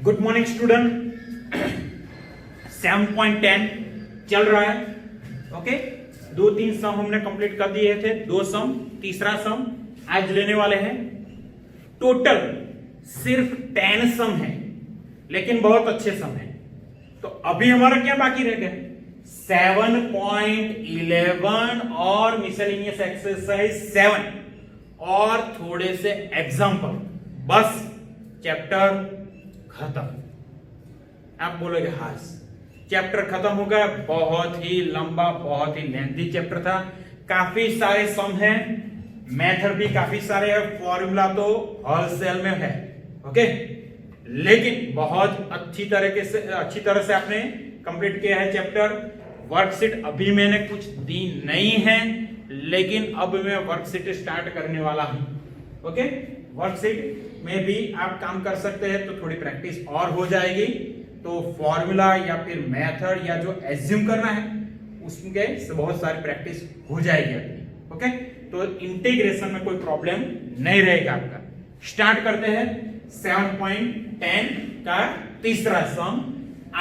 Good morning student. 7.10 चल रहा है। ओके, 2-3 सम हमने कंप्लीट कर दिए थे, 2 सम, तीसरा सम आज लेने वाले हैं। टोटल सिर्फ 10 सम है, लेकिन बहुत अच्छे सम है। तो अभी हमारा क्या बाकी रह गया? 7.11 और मिसलेनियस एक्सरसाइज 7 और थोड़े से एग्जाम्पल, बस चैप्टर खत्म। आप बोलोगे हाँ चैप्टर खत्म हो गया। बहुत ही लंबा, बहुत ही लेंथी चैप्टर था। काफी सारे सम हैं, मेथड भी काफी सारे हैं, फॉर्मूला तो होलसेल में है। ओके, लेकिन बहुत अच्छी तरह से आपने कंप्लीट किया है चैप्टर। वर्कशीट अभी मैंने कुछ दी नहीं है, लेकिन अब मैं वर्कशीट स्टार्ट करने वाला हूं। ओके, वर्कशीट में भी आप काम कर सकते हैं, तो थोड़ी प्रैक्टिस और हो जाएगी। तो फॉर्मूला या फिर मेथड या जो एज्यूम करना है उसके से बहुत सारी प्रैक्टिस हो जाएगी आपकी। ओके, तो इंटीग्रेशन में कोई प्रॉब्लम नहीं रहेगा आपका। स्टार्ट करते हैं 7.10 का तीसरा सम।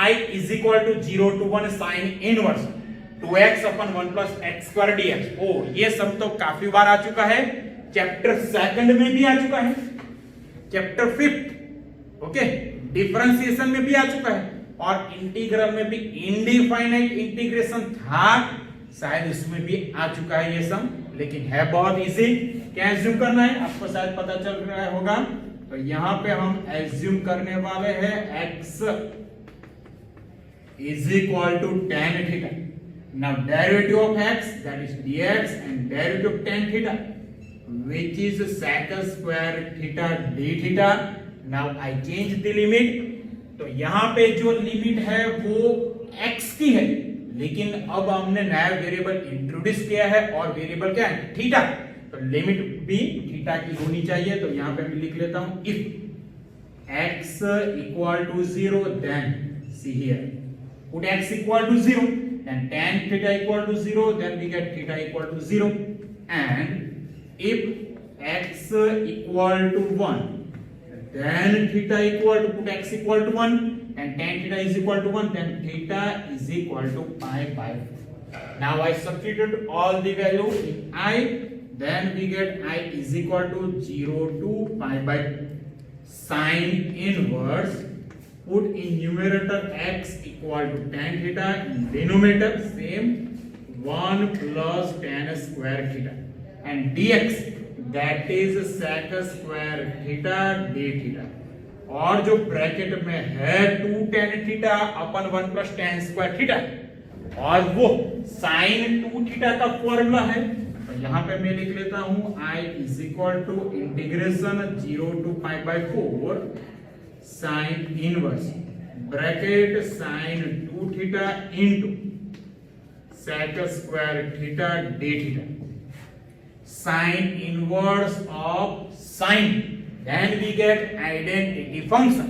I is equal to 0 to 1 sin inverse 2x upon 1 plus x square dx। ओ, ये सम तो काफी बार आ चुका है, चैप्टर सेकंड में भी आ चुका है, चैप्टर 5 ओके डिफरेंशिएशन में भी आ चुका है, और इंटीग्रल में भी इनडिफाइनाइट इंटीग्रेशन था, शायद इसमें भी आ चुका है ये सम। लेकिन है बहुत इजी। क्या एज्यूम करना है आपको शायद पता चल रहा होगा। तो यहां पे हम एज्यूम करने वाले हैं x is equal to tan theta. Now derivative of x, that is dx, and derivative of tan theta, which is sec square theta d theta. Now I change the limit. तो यहाँ पे जो limit है वो x की है, लेकिन अब हमने नया वेरिएबल इंट्रोड्यूस किया है, और वेरिएबल क्या है? थीटा। तो लिमिट भी थीटा की होनी चाहिए। तो यहाँ पे मैं लिख लेता हूं, if x equal to 0, then see here, put x equal to 0, then tan theta equal to 0, then we get theta equal to 0. And if x equal to 1, then theta equal to, put x equal to 1, and tan theta is equal to 1, then theta is equal to pi by 4. Now I substitute all the value in I, then we get I is equal to 0 to pi by 2. Sin inverse, put in numerator x equal to tan theta, in denominator same 1 plus tan square theta, and dx, that is sec square theta d theta, और जो bracket में है 2 tan theta अपन 1 plus tan square theta, और वो sin 2 theta का formula है। तो यहाँ पे मैं लिख लेता हूं I is equal to integration 0 to pi by 4 sin inverse bracket sin 2 theta into sec square theta d theta, sin inverse of sin, then we get identity function,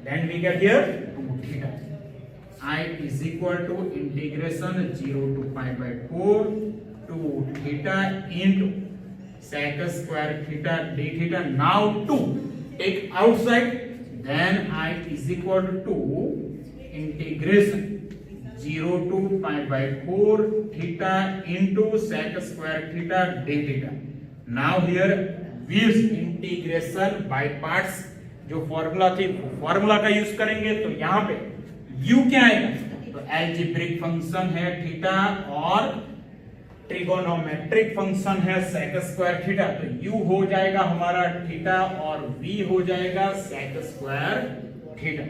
then we get here 2 theta. I is equal to integration 0 to pi by 4 2 theta into sec square theta d theta. Now 2 take outside, then I is equal to integration 0 to pi by 4 theta into sec square theta d theta. Now here with integration by parts, जो formula थी formula का use करेंगे। तो यहाँ पे u क्या आएगा? तो एल्जेब्रिक फंक्शन है थीटा, और ट्रिगोनोमेट्रिक फंक्शन है sec स्क्वायर थीटा। तो u हो जाएगा हमारा थीटा, और v हो जाएगा sec square theta.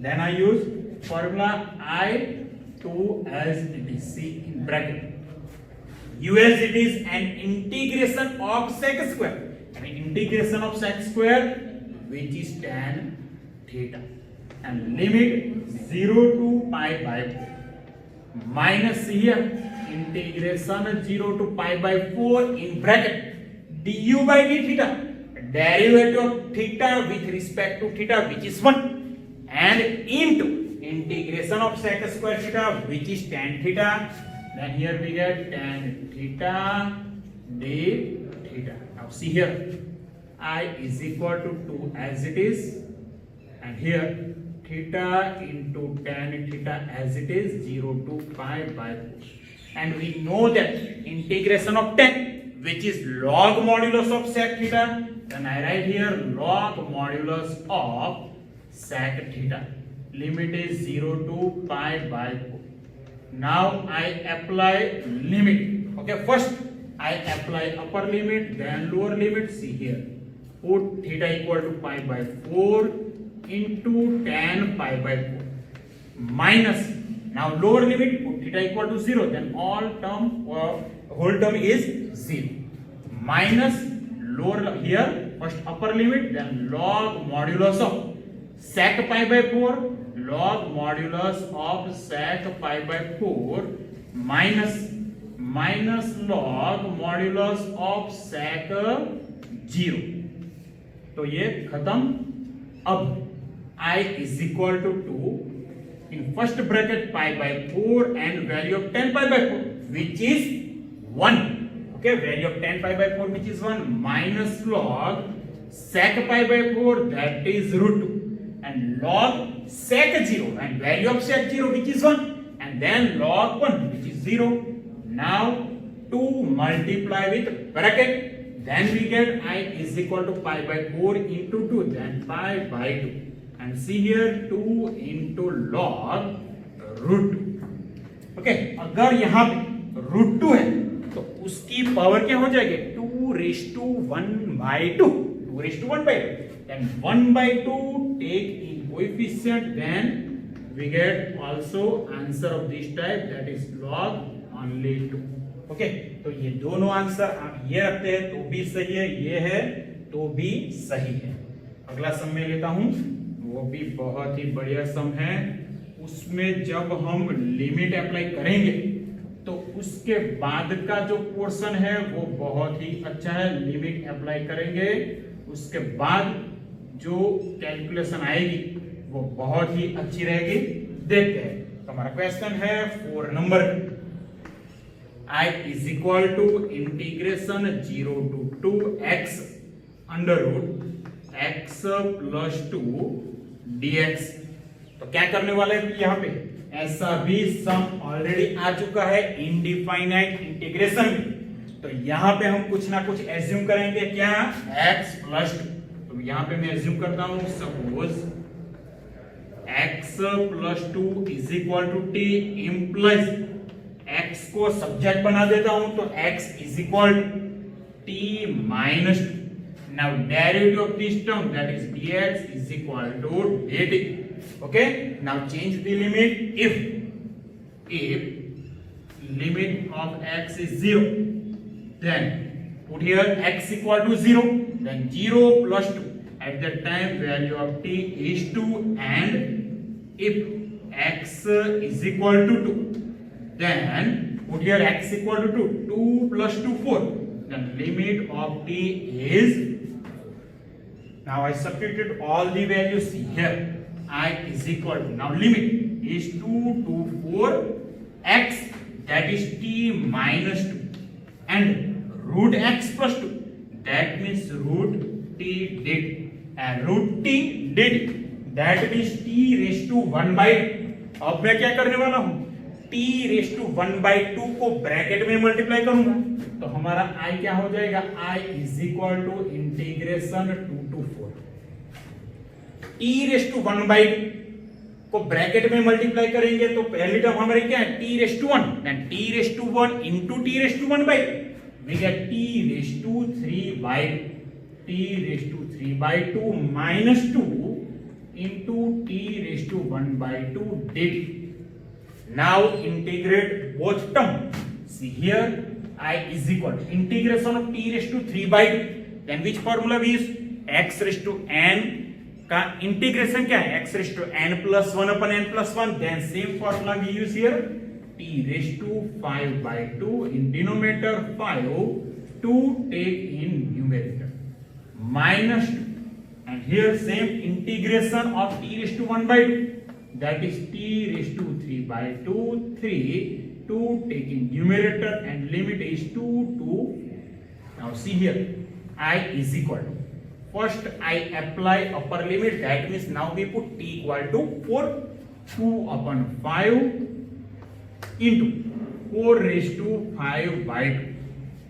Then I use formula I to as it is, see in bracket u as it is an integration of sec square, and integration of sec square which is tan theta, and limit 0 to pi by 4 minus here integration 0 to pi by 4 in bracket du by d theta, derivative of theta with respect to theta which is 1, and into integration of sec square theta which is tan theta, then here we get tan theta d theta. Now see here I is equal to 2 as it is, and here theta into tan theta as it is 0 to pi by 4. And we know that integration of tan, which is log modulus of sec theta, then I write here log modulus of sec theta. Limit is 0 to pi by 4. Now I apply limit. Okay, first I apply upper limit, then lower limit. See here. Put theta equal to pi by 4 into tan pi by 4 minus, now lower limit, put theta equal to 0, then all term whole term is 0, minus lower here first upper limit, then log modulus of sec pi by 4, log modulus of sec pi by 4 minus log modulus of sec 0. तो ये खत्म. अब I is equal to 2 in first bracket pi by 4 and value of tan pi by 4 which is 1. Okay, value of tan pi by 4 which is 1 minus log sec pi by 4 that is root 2 and log sec 0 and value of sec 0 which is 1 and then log 1 which is 0. Now 2 multiply with bracket. Then we get I is equal to pi by 4 into 2, then pi by 2. And see here 2 into log root 2. Okay, अगर यहाँ पे root 2 है तो उसकी power क्या हो जाएगी? 2 raised to 1 by 2. 2 raised to 1 by 2. Then 1 by 2 take in coefficient, then we get also answer of this type, that is log only 2. Okay, तो ये दोनों आंसर आप ये रखते हैं तो भी सही है, ये है तो भी सही है. अगला सम में लेता हूं, वो भी बहुत ही बढ़िया सम है. उसमें जब हम लिमिट अप्लाई करेंगे तो उसके बाद का जो पोर्शन है वो बहुत ही अच्छा है. लिमिट अप्लाई करेंगे उसके बाद जो कैलकुलेशन आएगी वो बहुत ही अच्छी रहेगी. देखते हैं. तो हमारा क्वेश्चन है 4 number. I is equal to integration 0 to 2x under root x plus 2 dx. तो क्या करने वाले हैं यहाँ पे? ऐसा भी सम ऑलरेडी आ चुका है इनडिफाइनाइट इंटीग्रेशन में. तो यहाँ पे हम कुछ ना कुछ एज्यूम करेंगे. क्या? x plus 2. तो यहाँ पे मैं एज्यूम करता हूँ suppose x plus 2 is equal to t implies x को सब्जेक्ट बना देता हूं तो x is equal to t minus 2. Now derivative of this term, that is dx, is equal to dt. Okay, now change the limit. If limit of x is 0, then put here x equal to 0, then 0 plus 2. At that time value of t is 2, and if x is equal to 2, then put here x equal to 2. 2 plus 2 4. Then limit of t is, now I substituted all the values here. I is equal to, now limit is 2 to 4 x, that is t minus 2, and root x plus 2, that means root t dt, and root t dt, that means t raised to 1 by 2. अब मैं क्या करने वाला हूं? t raise to 1 by 2 को bracket में multiply करूंगा तो हमारा i क्या हो जाएगा? i is equal to integration 2 to 4. t raise to 1 by 2 को ब्रैकेट में मल्टीप्लाई करेंगे तो पहली टर्म हमारी क्या है? t raise to 1, then t raise to 1 into t raise to 1 by 2. we get t raise to 3 by 2. t raise to 3 by 2 minus 2 into t raise to 1 by 2 dt. Now integrate both terms. See here I is equal to integration of t raised to 3 by 2. Then which formula we use? x raised to n का integration क्या है? x raised to n plus 1 upon n plus 1. Then same formula we use here. t raised to 5 by 2 in denominator 5 to take in numerator minus 2. And here same integration of t raised to 1 by 2. That is t raised to 3 by 2, 3 to taking numerator and limit is 2 to. Now see here I is equal to first I apply upper limit, that means now we put t equal to 4, 2 upon 5 into 4 raised to 5 by 2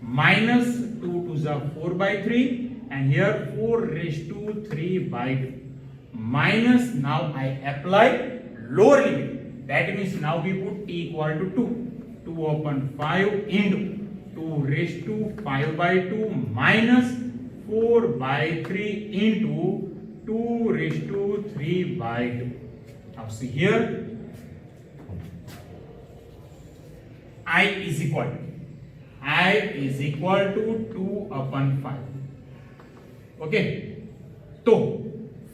minus 2 to the 4 by 3 and here 4 raised to 3 by 2 minus, now I apply lower limit, that means now we put t equal to 2 upon 5 into 2 raised to 5 by 2 minus 4 by 3 into 2 raised to 3 by 2. Now see here, I is equal to 2 upon 5. Okay, so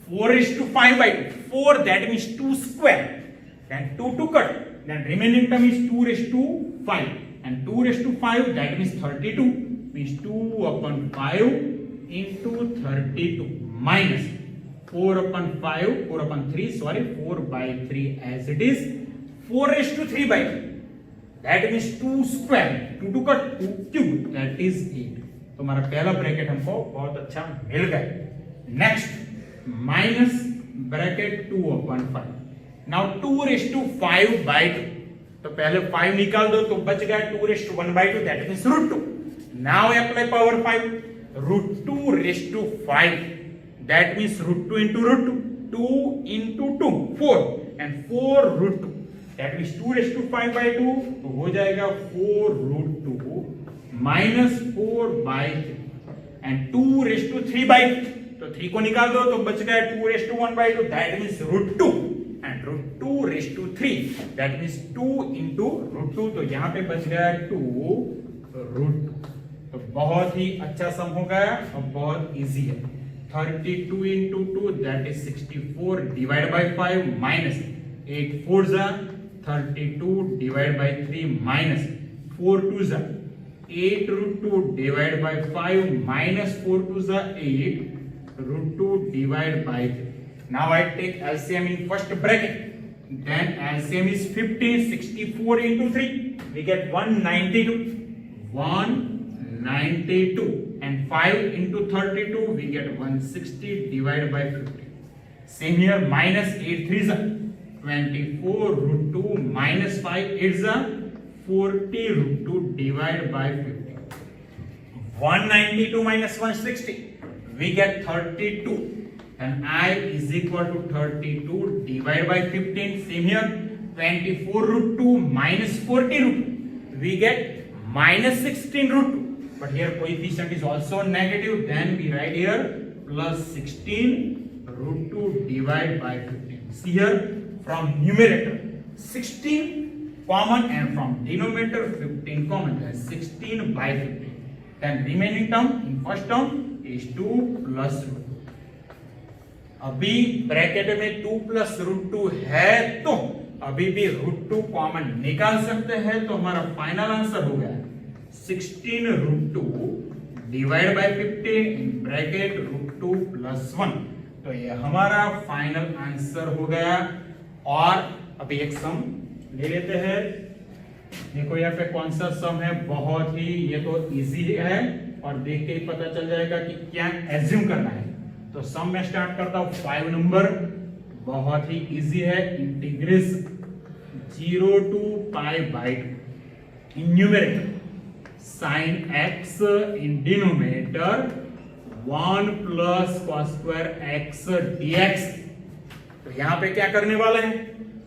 4 is to 5 by 2, 4 that means 2 square, then 2 to cut, then remaining term is 2 raised to 5 and 2 raised to 5 that means 32, means 2 upon 5 into 32 minus 4 upon 3 sorry 4 by 3 as it is, 4 raised to 3 by 3 that means 2 square, 2 to cut 2 cube that is 8. तो हमारा पहला bracket हमको बहुत अच्छा मिल गया. Next minus bracket 2 upon 5. Now 2 raised to 5 by 2, तो पहले 5 निकाल दो तो बच गया 2 raised to 1 by 2 that means root 2. Now apply power 5, root 2 raised to 5 that means root 2 into root 2, 2 into 2 4 and 4 root 2 that means 2 raised to 5 by 2 तो हो जाएगा 4 root 2 minus 4 by 3 and 2 raised to 3 by 2 तो 3 को निकाल दो तो बच गया 2 raised to 1 by 2 that means root 2 and root 2 raised to 3 that means 2 into root 2 तो यहाँ पे बच गया 2 root 2. तो बहुत ही अच्छा सम हो गया और बहुत इजी है. 32 into 2 that is 64 divided by 5 minus 8 4 जा 32 divided by 3 minus 4 2 जा 8 root 2 divided by 5 minus 4 2 जा 8 root 2 divided by 3. Now I take LCM in first bracket, then LCM is 15, 64 into 3 we get 192 and 5 into 32 we get 160 divided by 50. Same here, minus 8 3 is 24 root 2 minus 5 is 40 root 2 divided by 50. 192 minus 160 we get 32 and I is equal to 32 divided by 15. Same here, 24 root 2 minus 40 root 2 we get minus 16 root 2. But here coefficient is also negative, then we write here plus 16 root 2 divided by 15. See here, from numerator 16 common and from denominator 15 common, that's 16 by 15. Then remaining term in first term is 2 plus root 2. अभी bracket में 2 plus root 2 है तो अभी भी root 2 common निकाल सकते हैं, तो हमारा फाइनल आंसर हो गया 16 root 2 divided by 15 in bracket root 2 plus 1. तो ये हमारा फाइनल आंसर हो गया. और अभी एक सम ले लेते हैं. देखो यहाँ पे कौन सा सम है, बहुत ही ये तो इजी है और देख के ही पता चल जाएगा कि क्या एज्यूम करना है. तो सम में स्टार्ट करता हूँ 5 नंबर, बहुत ही इजी है. Integration 0 to pi by 2 in numerator sin x in denominator 1 plus cos square x dx. तो यहाँ पे क्या करने वाले हैं,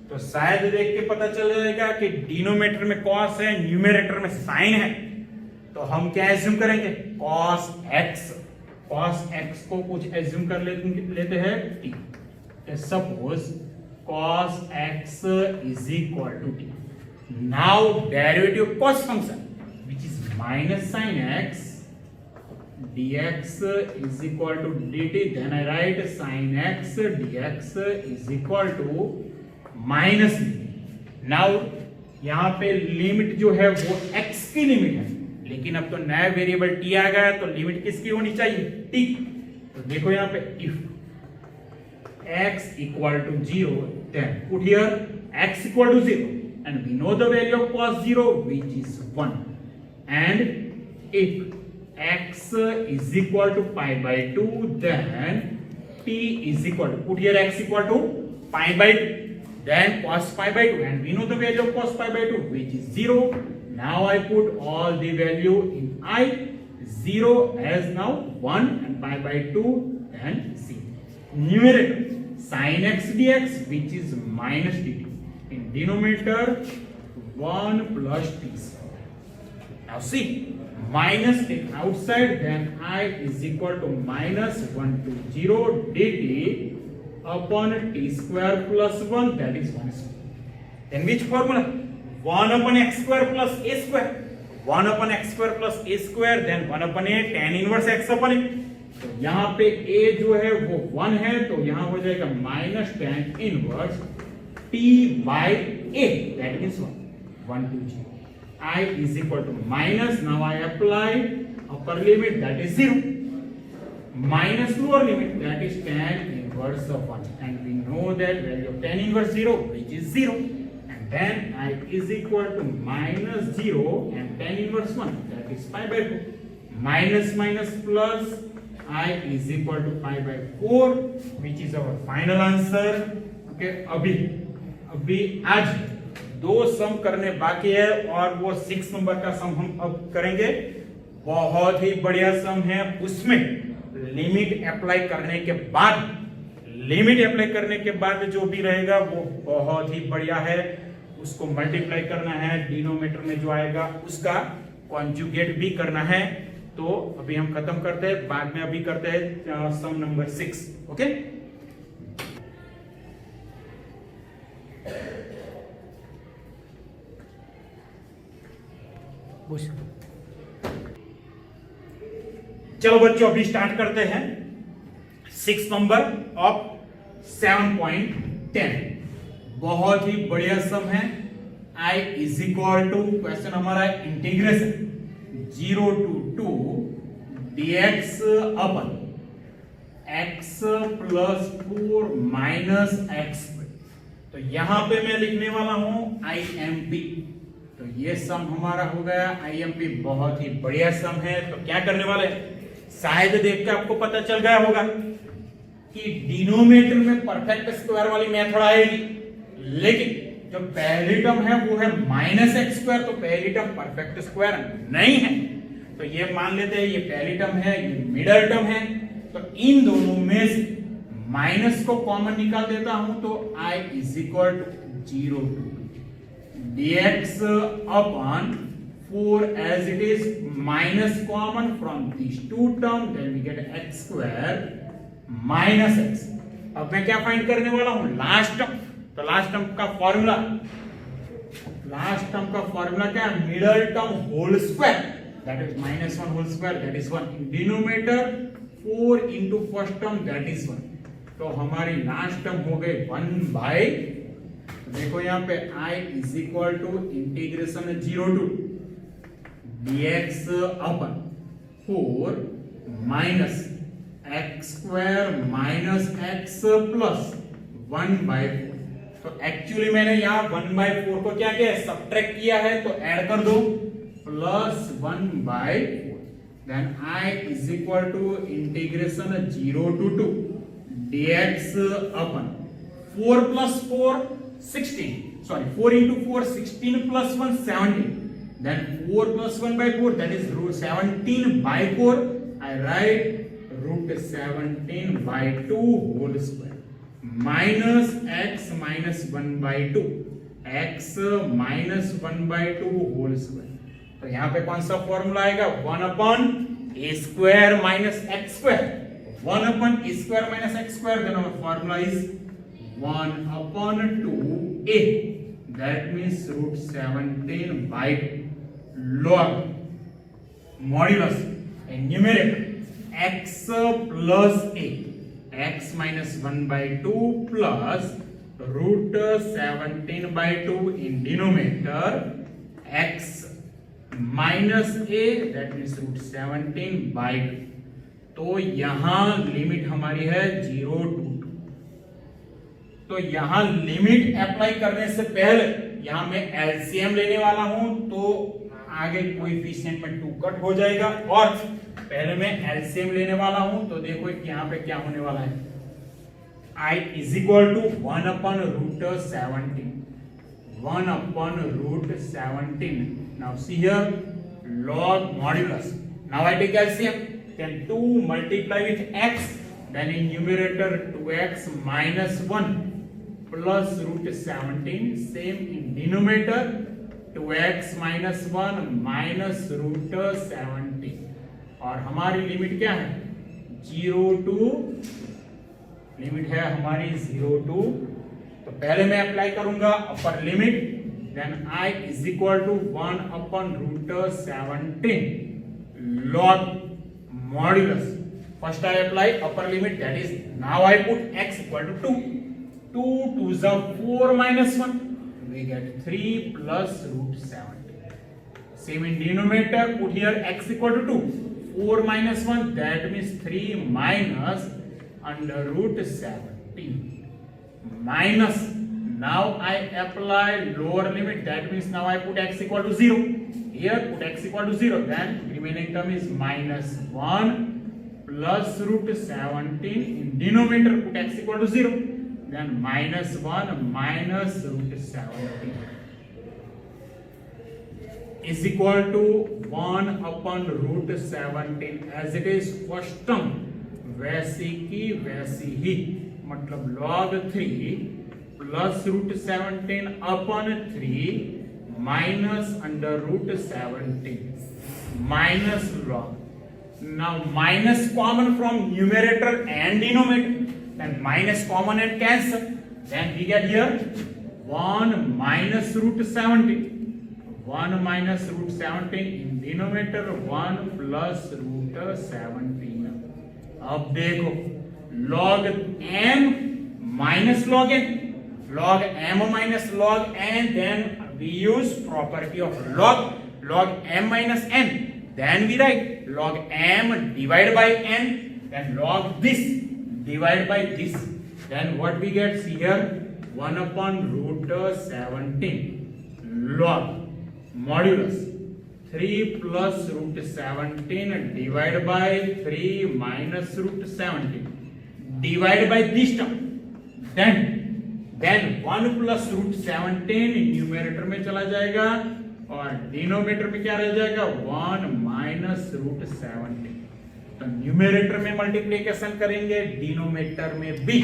तो शायद देख के पता चल जाएगा कि डिनोमिनेटर में cos है, न्यूमरेटर में sin है. तो हम क्या एज्यूम करेंगे, cos x को कुछ एज्यूम कर लेते हैं t. Suppose cos x is equal to t. Now derivative of cos function which is minus sin x dx is equal to dt. Then I write sin x dx is equal to minus. Now यहाँ पे limit जो है वो x की limit है, लेकिन अब तो नया वेरिएबल t आ गया तो लिमिट किसकी होनी चाहिए, t. तो देखो यहाँ पे if x equal to 0 then put here x equal to 0 and we know the value of cos 0 which is 1. And if x is equal to pi by 2, then t is equal to, put here x equal to pi by 2, then cos pi by 2, and we know the value of cos pi by 2, which is 0. Now I put all the value in I. 0 as now 1 and pi by 2 and 0. Numerator sin x dx, which is minus dt. In denominator 1 plus t square. Now see, minus take outside, then I is equal to minus 120 dt upon t square plus 1, that is 1 square. Then which formula? 1 upon x square plus a square. 1 upon x square plus a square, then 1 upon a tan inverse x upon a. तो यहाँ पे a जो है वो 1 है, तो यहाँ हो जाएगा minus tan inverse t by a, that means 120. I is equal to minus, now I apply upper limit, that is 0, minus lower limit, that is tan inverse of 1, and we know that value of tan inverse 0, which is 0, and then I is equal to minus 0 and tan inverse 1, that is pi by 2, minus minus plus, I is equal to pi by 4, which is our final answer. Okay, अभी आज दो सम करने बाकी है, और वो 6 number का सम हम अब करेंगे. बहुत ही बढ़िया सम है. उसमें लिमिट अप्लाई करने के बाद जो भी रहेगा वो बहुत ही बढ़िया है. उसको मल्टीप्लाई करना है, डिनोमिनेटर में जो आएगा उसका कॉन्जुगेट भी करना है. तो अभी हम खत्म करते हैं, बाद में अभी करते हैं सम नंबर 6. ओके, चलो बच्चों अभी स्टार्ट करते हैं 6 नंबर ऑफ 7.10. बहुत ही बढ़िया सम है. I is equal to, question हमारा integration 0 to 2 dx upon x plus 4 minus x. तो यहां पे मैं लिखने वाला हूं IMP. तो ये सम हमारा हो गया IMP. बहुत ही बढ़िया सम है. तो क्या करने वाले, शायद देख के आपको पता चल गया होगा कि डिनोमिनेटर में परफेक्ट स्क्वायर वाली मेथड आएगी, लेकिन जो पहली टर्म है वो है माइनस एक्स स्क्वायर. तो पहली टर्म परफेक्ट स्क्वायर नहीं है, तो ये मान लेते हैं ये पहली टर्म है, ये मिडल टर्म है. तो इन दोनों में से माइनस को कॉमन निकाल देता हूं, तो I is equal to 0 to dx upon 4 as it is, minus common from these two terms, then we get x square minus x. अब मैं क्या फाइंड करने वाला हूं, लास्ट टर्म. तो लास्ट टर्म का फॉर्मूला क्या है, middle term whole square, that is -1 whole square, that is 1. Denominator 4 into first term, that is 1. तो हमारी लास्ट टर्म हो गई 1 बाय, देखो यहाँ पे I is equal to integration 0 to dx upon 4 minus x square minus x plus 1 by 4. तो actually मैंने यहाँ 1 बाय 4 को क्या किया, सब्ट्रैक्ट किया है, तो ऐड कर दो plus 1 by 4. Then I is equal to integration 0 to 2 dx upon 4 plus 4 16, sorry 4 into 4 16 plus 1 17. Then 4 plus 1 by 4, that is root 17 by 4. I write root 17 by 2 whole square minus x minus 1 by 2, x minus 1 by 2 whole square. तो यहाँ पे कौन सा formula आएगा, 1 upon a square minus x square. 1 upon a square minus x square, then our formula is 1 upon 2a, that means root 17 by 2. log modulus and numerator x plus a, x minus 1 by 2 plus root 17 by 2 in denominator, x minus a, that means root 17 by 2. तो यहां limit हमारी है 0 to 2. तो यहां limit apply करने से पहले यहां मैं एलसीएम लेने वाला हूं, तो आगे कोएफिशिएंट में 2 कट हो जाएगा, और पहले मैं एलसीएम लेने वाला हूं, तो देखो यहाँ पे क्या होने वाला है, I is equal to 1 upon root 17. 1 upon root 17. Now see here, log modulus. Now I take LCM. Then 2 multiply with x. Then in numerator 2x minus 1 plus root 17. Same in denominator 2x minus 1 minus root 17. और हमारी limit क्या है, 0 to limit है हमारी 0 to, तो पहले मैं apply करूंगा upper limit, then I is equal to 1 upon root 17 log modulus. First I apply upper limit, that is now I put x equal to 2. 2 2s are 4 minus 1, we get 3 plus root 17. Same in denominator, put here x equal to 2. 4 minus 1, that means 3 minus under root 17 minus, now I apply lower limit, that means now I put x equal to 0. Here put x equal to 0, then remaining term is minus 1 plus root 17. In denominator put x equal to 0, then minus 1 minus root 17 is equal to 1 upon root 17. As it is first term, वैसी की वैसी ही, मतलब log 3 plus root 17 upon 3 minus under root 17 minus log. Now minus common from numerator and denominator, then minus common and cancel, then we get here 1 minus root 17. 1 minus root 17 in denominator, 1 plus root 17. अब देखो log m minus log n, log m minus log n, then we use property of log m minus n, then we write log m divided by n, then log this divided by this, then what we get, see here 1 upon root 17 log modulus 3 plus root 17 divided by 3 minus root 17 divided by this term, then 1 plus root 17 numerator में चला जाएगा और denominator में क्या रह जाएगा, 1 minus root 17. तो numerator में मल्टीप्लिकेशन करेंगे, डिनोमिनेटर में भी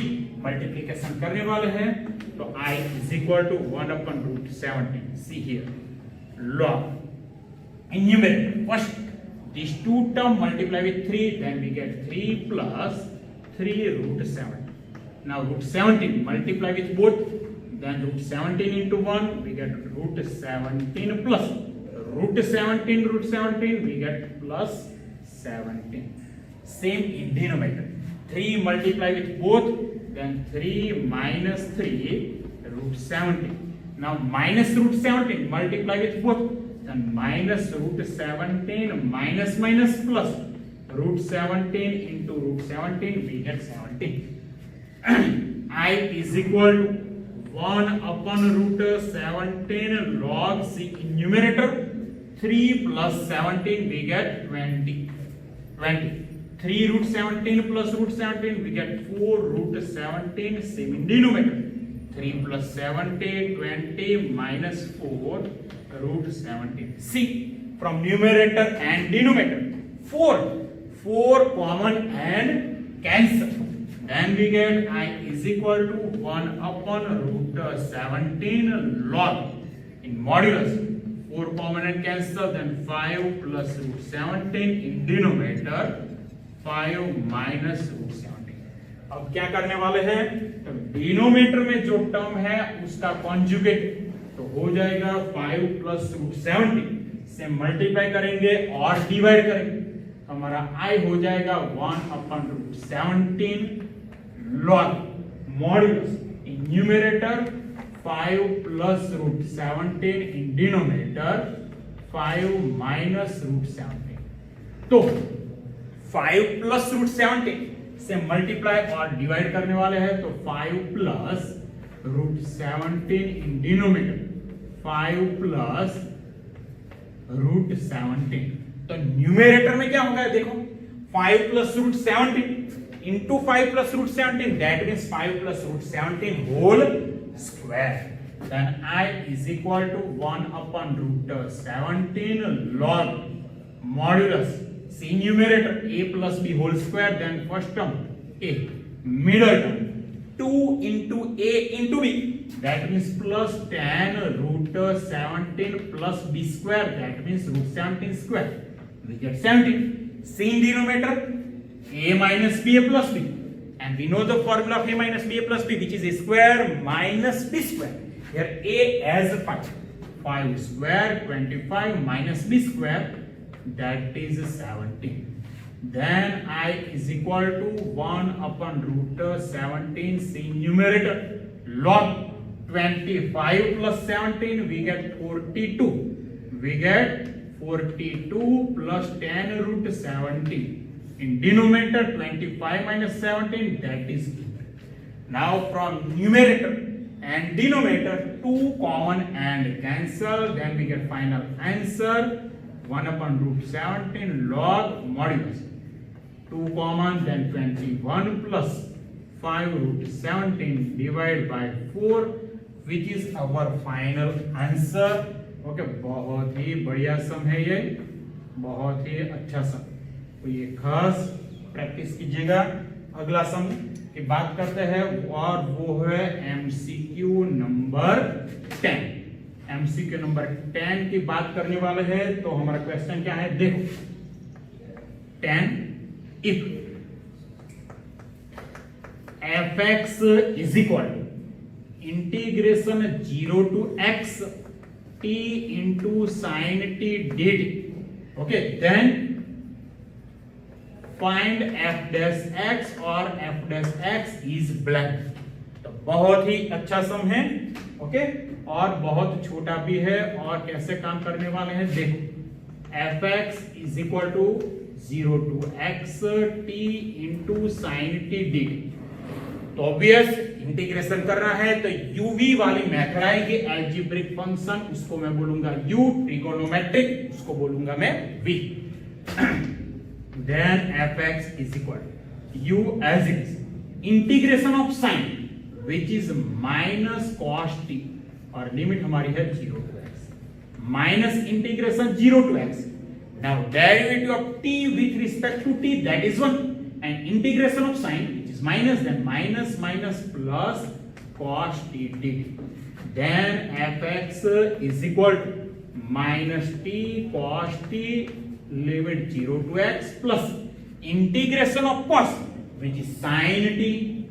मल्टीप्लिकेशन करने वाले हैं, तो I is equal to 1 upon root 17. See here, log in numerator, first these two term multiply with 3, then we get 3 plus 3 root 17. Now root 17 multiply with both, then root 17 into 1, we get root 17 plus root 17 we get plus 17. Same in denominator, 3 multiply with both, then 3 minus 3 root 17. Now minus root 17 multiply with both, then minus root 17 minus plus root 17 into root 17, we get 17. I is equal to 1 upon root 17 log c in numerator, 3 plus 17 we get 20. 3 root 17 plus root 17 we get 4 root 17, same in denominator, 3 plus 17 20 minus 4 root 17. See, from numerator and denominator 4 common and cancel, then we get I is equal to 1 upon root 17 log in modulus, 4 common and cancel, then 5 plus root 17 in denominator, 5 minus root 17. अब क्या करने वाले हैं, तो denominator में जो term है उसका कॉन्जुगेट, तो हो जाएगा 5 प्लस रूट 17 से मल्टीप्लाई करेंगे और डिवाइड करेंगे, हमारा I हो जाएगा 1 अपन root 17 log modulus in numerator 5 plus root 17 in denominator 5 minus root 17. तो 5 plus root 17 से मल्टीप्लाई और डिवाइड करने वाले हैं, तो 5 plus root 17 in denominator 5 plus root 17. तो न्यूमरेटर में क्या होगा देखो, 5 plus root 17 into 5 plus root 17, that means 5 plus root 17 whole square. Then I is equal to 1 upon root 17 log modulus. See numerator a plus b whole square, then first term a, middle term 2 into a into b, that means plus 10 root 17 plus b square, that means root 17 square. We get 17. See in denominator a minus b a plus b, and we know the formula of a minus b a plus b, which is a square minus b square. Here a as 5, 5 square 25 minus b square, that is 17. Then I is equal to 1 upon root 17, see numerator log 25 plus 17, we get 42. We get 42 plus 10 root 17. In denominator 25 minus 17, that is 8. Now from numerator and denominator 2 common and cancel, then we get final answer 1 upon root 17 log modulus. 2 common, then 21 plus 5 root 17 divided by 4, which is our final answer. Okay, बहुत ही बढ़िया sum है ये, बहुत ही अच्छा सम, तो ये खास practice कीजिएगा। अगला सम की बात करते हैं और वो है एमसीक्यू नंबर 10। एमसीक्यू नंबर 10 की बात करने वाले हैं, तो हमारा क्वेश्चन क्या है देखो। 10 if fx is equal to integration 0 to x t into sin t dt, okay, then find f dash x or f dash x is blank। तो बहुत ही अच्छा सम है, ओके, और बहुत छोटा भी है, और कैसे काम करने वाले हैं देखो। fx is equal to 0 to x t into sin t dt, तो ऑब्वियस इंटीग्रेशन करना है तो uv वाली मेथड आएगी, अलजेब्रिक फंक्शन उसको मैं बोलूंगा u, ट्रिगोनोमेट्रिक उसको बोलूंगा मैं v। then fx is equal to u as it is integration of sin which is minus cos t, और लिमिट हमारी है 0 to x, minus integration 0 to x। now derivative of t with respect to t, that is 1, and integration of sin which is minus, then minus minus plus cos t dt, then fx is equal to minus t cos t limit 0 to x plus integration of cos which is sin t,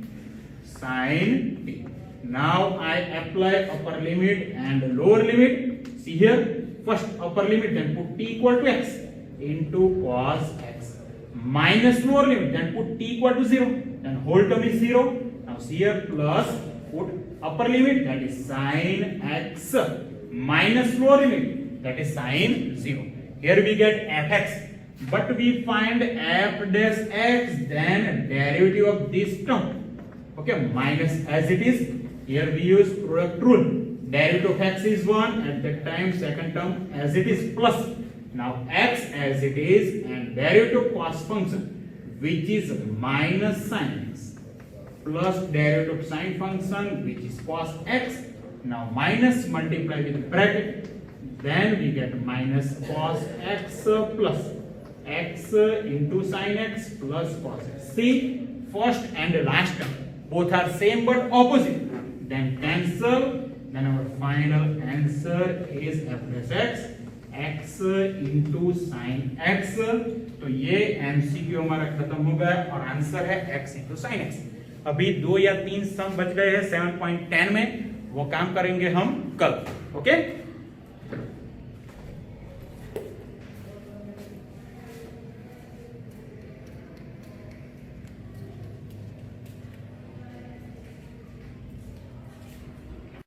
sin t। now I apply upper limit and lower limit, see here, first upper limit, then put t equal to x into cos x, minus lower limit, then put t equal to 0, then whole term is 0, now see here, plus put upper limit, that is sin x, minus lower limit, that is sin 0, here we get fx, but we find f dash x, then derivative of this term, okay, minus as it is, here we use product rule, derivative of x is 1, at that time second term as it is, plus now x as it is, and derivative of cos function which is minus sin x plus derivative of sin function which is cos x, now minus multiply with bracket, then we get minus cos x plus x into sin x plus cos x। see, first and last term both are same but opposite, then cancel, then our final answer is f dash x, x into sin x। तो ये MCQ हमारा खत्म हो गया और answer है x into sin x। अभी 2 या 3 सम बच गए हैं 7.10 में, वो काम करेंगे हम कल, ओके।